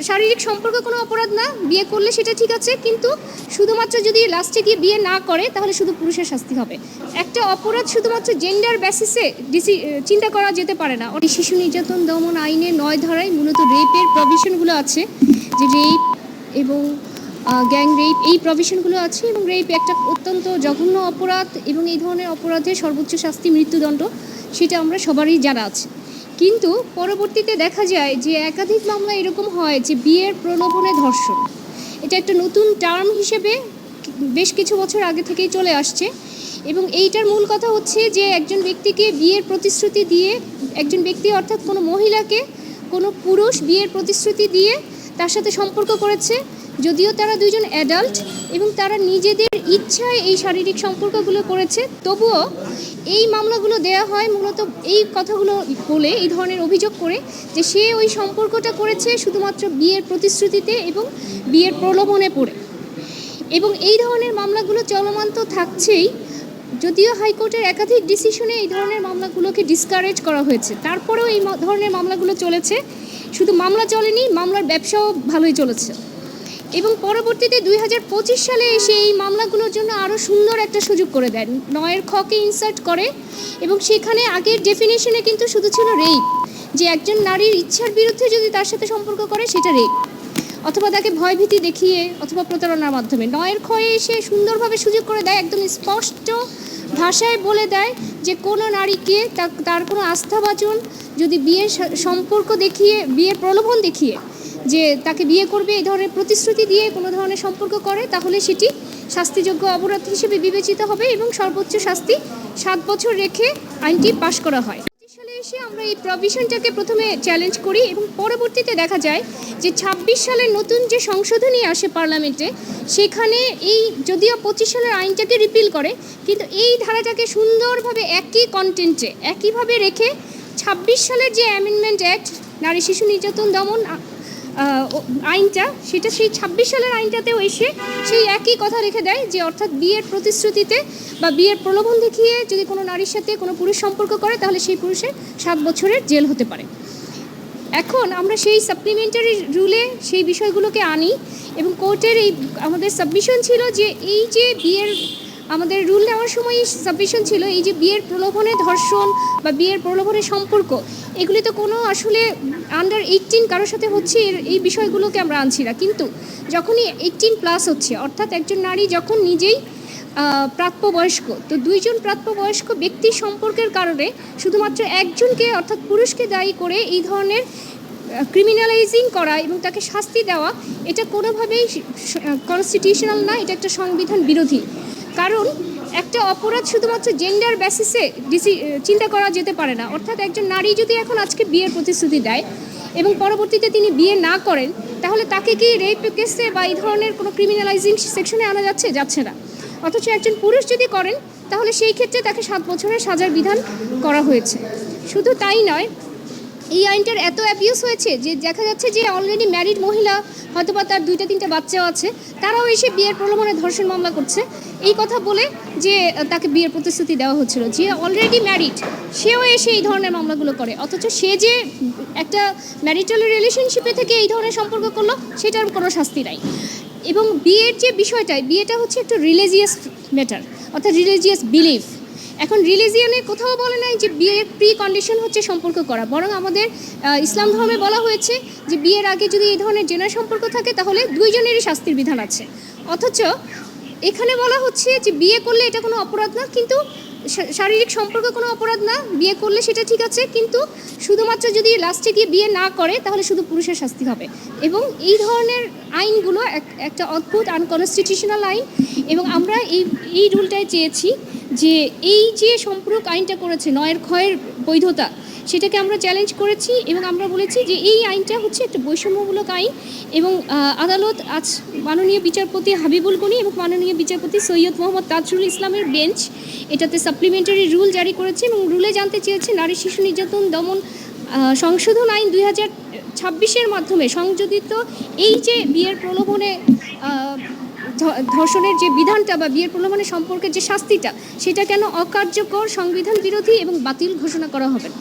শারীরিক সম্পর্ক কোনো অপরাধ না, বিয়ে করলে সেটা ঠিক আছে, কিন্তু শুধুমাত্র যদি লাস্টে গিয়ে বিয়ে না করে তাহলে শুধু পুরুষের শাস্তি হবে। একটা অপরাধ শুধুমাত্র জেন্ডার বেসিসে চিন্তা করা যেতে পারে না। শিশু নির্যাতন দমন আইনে 9 ধারায় মূলত রেপের প্রভিশনগুলো আছে, যে রেপ এবং গ্যাং রেপ এই প্রভিশনগুলো আছে, এবং রেপ একটা অত্যন্ত জঘন্য অপরাধ, এবং এই ধরনের অপরাধের সর্বোচ্চ শাস্তি মৃত্যুদণ্ড, সেটা আমরা সবারই জানা আছে। কিন্তু পরবর্তীতে দেখা যায় যে একাধিক মামলা এরকম হয় যে বিয়ের প্রলোভনে ধর্ষণ, এটা একটা নতুন টার্ম হিসেবে বেশ কিছু বছর আগে থেকেই চলে আসছে। এবং এইটার মূল কথা হচ্ছে যে একজন ব্যক্তিকে বিয়ের প্রতিশ্রুতি দিয়ে, একজন ব্যক্তি অর্থাৎ কোনো মহিলাকে কোনো পুরুষ বিয়ের প্রতিশ্রুতি দিয়ে তার সাথে সম্পর্ক করেছে, যদিও তারা দুইজন অ্যাডাল্ট এবং তারা নিজেদের ইচ্ছায় এই শারীরিক সম্পর্কগুলো করেছে, তবুও এই মামলাগুলো দেয়া হয় মূলত এই কথাগুলো বলে, এই ধরনের অভিযোগ করে যে সে ওই সম্পর্কটা করেছে শুধুমাত্র বিয়ের প্রতিশ্রুতিতে এবং বিয়ের প্রলোভনে পড়ে। এবং এই ধরনের মামলাগুলো চলমান তো থাকছেই, যদিও হাইকোর্টের একাধিক ডিসিশনে এই ধরনের মামলাগুলোকে ডিসকারেজ করা হয়েছে, তারপরেও এই ধরনের মামলাগুলো চলেছে। শুধু মামলা চলেনি, মামলার ব্যবসাও ভালোই চলেছে। এবং পরবর্তীতে 2025 সালে এসে এই মামলাগুলোর জন্য আরও সুন্দর একটা সুযোগ করে দেন, 9 খকে ইনসার্ট করে, এবং সেখানে আগের ডেফিনেশনে কিন্তু শুধু ছিল রেপ, যে একজন নারীর ইচ্ছার বিরুদ্ধে যদি তার সাথে সম্পর্ক করে সেটা রেপ, অথবা তাকে ভয়ভীতি দেখিয়ে অথবা প্রতারণার মাধ্যমে। 9 খয়ে এসে সুন্দরভাবে সুযোগ করে দেয়, একদম স্পষ্ট ভাষায় বলে দেয় যে কোনো নারীকে তার কোনো আস্থাভাজন যদি বিয়ের সম্পর্ক দেখিয়ে, বিয়ের প্রলোভন দেখিয়ে যে তাকে বিয়ে করবে এই ধরনের প্রতিশ্রুতি দিয়ে কোনো ধরনের সম্পর্ক করে, তাহলে সেটি শাস্তিযোগ্য অপরাধ হিসেবে বিবেচিত হবে, এবং সর্বোচ্চ শাস্তি 7 বছর রেখে আইনটি পাশ করা হয়। 25 সালে এসে আমরা এই প্রভিশনটাকে প্রথমে চ্যালেঞ্জ করি, এবং পরবর্তীতে দেখা যায় যে 26 সালের নতুন যে সংশোধনী আসে পার্লামেন্টে, সেখানে এই যদিও 25 সালের আইনটাকে রিপিল করে, কিন্তু এই ধারাটাকে সুন্দরভাবে একই কন্টেন্টে একইভাবে রেখে 26 সালের যে অ্যামেন্ডমেন্ট অ্যাক্ট নারী শিশু নির্যাতন দমন আইনটা, সেটা সেই 26 সালের আইনটাতেও এসে সেই একই কথা রেখে দেয়, যে অর্থাৎ বিয়ের প্রতিশ্রুতিতে বা বিয়ের প্রলোভন দেখিয়ে যদি কোনো নারীর সাথে কোনো পুরুষ সম্পর্ক করে তাহলে সেই পুরুষের 7 বছরের জেল হতে পারে। এখন আমরা সেই সাপ্লিমেন্টারি রুলে সেই বিষয়গুলোকে আনি, এবং কোর্টের এই আমাদের সাবমিশন ছিল যে এই যে বিয়ের আমাদের রুল নেওয়ার সময় সাবমিশন ছিল এই যে বিয়ের প্রলোভনে ধর্ষণ বা বিয়ের প্রলোভনে সম্পর্ক, এগুলি তো কোনো আসলে আন্ডার 18 কারোর সাথে হচ্ছে এই বিষয়গুলোকে আমরা আনছি না। কিন্তু যখনই 18+ হচ্ছে, অর্থাৎ একজন নারী যখন নিজেই প্রাপ্তবয়স্ক, তো দুইজন প্রাপ্তবয়স্ক ব্যক্তির সম্পর্কের কারণে শুধুমাত্র একজনকে অর্থাৎ পুরুষকে দায়ী করে এই ধরনের ক্রিমিনালাইজিং করা এবং তাকে শাস্তি দেওয়া, এটা কোনোভাবেই কনস্টিটিউশনাল না, এটা একটা সংবিধান বিরোধী। কারণ একটা অপরাধ শুধুমাত্র জেন্ডার বেসিসে চিন্তা করা যেতে পারে না। অর্থাৎ একজন নারী যদি এখন আজকে বিয়ের প্রতিশ্রুতি দেয় এবং পরবর্তীতে তিনি বিয়ে না করেন, তাহলে তাকে কি রেপ কেসে বা এই ধরনের কোনো ক্রিমিনালাইজিং সেকশনে আনা যাচ্ছে না। অথচ একজন পুরুষ যদি করেন তাহলে সেই ক্ষেত্রে তাকে 7 বছরের সাজার বিধান করা হয়েছে। শুধু তাই নয়, এই আইনটার এত অ্যাবিউজ হয়েছে যে দেখা যাচ্ছে যে অলরেডি ম্যারিড মহিলা, হয়তোবা তার 2-3টা বাচ্চাও আছে, তারাও এসে বিয়ের প্রলোভনে ধর্ষণ মামলা করছে এই কথা বলে যে তাকে বিয়ের প্রতিশ্রুতি দেওয়া হচ্ছিল। যে অলরেডি ম্যারিড সেও এসে এই ধরনের মামলাগুলো করে, অথচ সে যে একটা ম্যারিটাল রিলেশনশিপে থেকে এই ধরনের সম্পর্ক করলো সেটার কোনো শাস্তি নাই। এবং বিয়ের যে বিষয়টা, বিয়েটা হচ্ছে একটু রিলিজিয়াস ম্যাটার, অর্থাৎ রিলিজিয়াস বিলিফ। এখন রিলিজিয়নে কোথাও বলে নাই যে বিয়ের প্রি কন্ডিশন হচ্ছে সম্পর্ক করা, বরং আমাদের ইসলাম ধর্মে বলা হয়েছে যে বিয়ের আগে যদি এই ধরনের জেনার সম্পর্ক থাকে তাহলে দুইজনেরই শাস্তির বিধান আছে। অথচ এখানে বলা হচ্ছে যে বিয়ে করলে এটা কোনো অপরাধ না, কিন্তু শারীরিক সম্পর্ক কোনো অপরাধ না, বিয়ে করলে সেটা ঠিক আছে, কিন্তু শুধুমাত্র যদি লাস্টে গিয়ে বিয়ে না করে তাহলে শুধু পুরুষের শাস্তি হবে। এবং এই ধরনের আইনগুলো একটা অদ্ভুত আনকনস্টিটিউশনাল আইন। এবং আমরা এই রুলটাই চেয়েছি যে এই যে সম্পর্ক আইনটা করেছে 9 খয়ের বৈধতা, সেটাকে আমরা চ্যালেঞ্জ করেছি, এবং আমরা বলেছি যে এই আইনটা হচ্ছে একটা বৈষম্যমূলক আইন। এবং আদালত আজ মাননীয় বিচারপতি হাবিবুল গনি এবং মাননীয় বিচারপতি সৈয়দ মোহাম্মদ তাজরুল ইসলামের বেঞ্চ এটাতে সাপ্লিমেন্টারি রুল জারি করেছে, এবং রুলে জানতে চেয়েছে নারী শিশু নির্যাতন দমন সংশোধন আইন 2026-এর মাধ্যমে সংযোজিত এই যে বিয়ের প্রলোভনে ধর্ষণের যে বিধানটা বা বিয়ের প্রলোভনের সম্পর্কের যে শাস্তিটা, সেটা কেন অকার্যকর, সংবিধান বিরোধী এবং বাতিল ঘোষণা করা হবে না।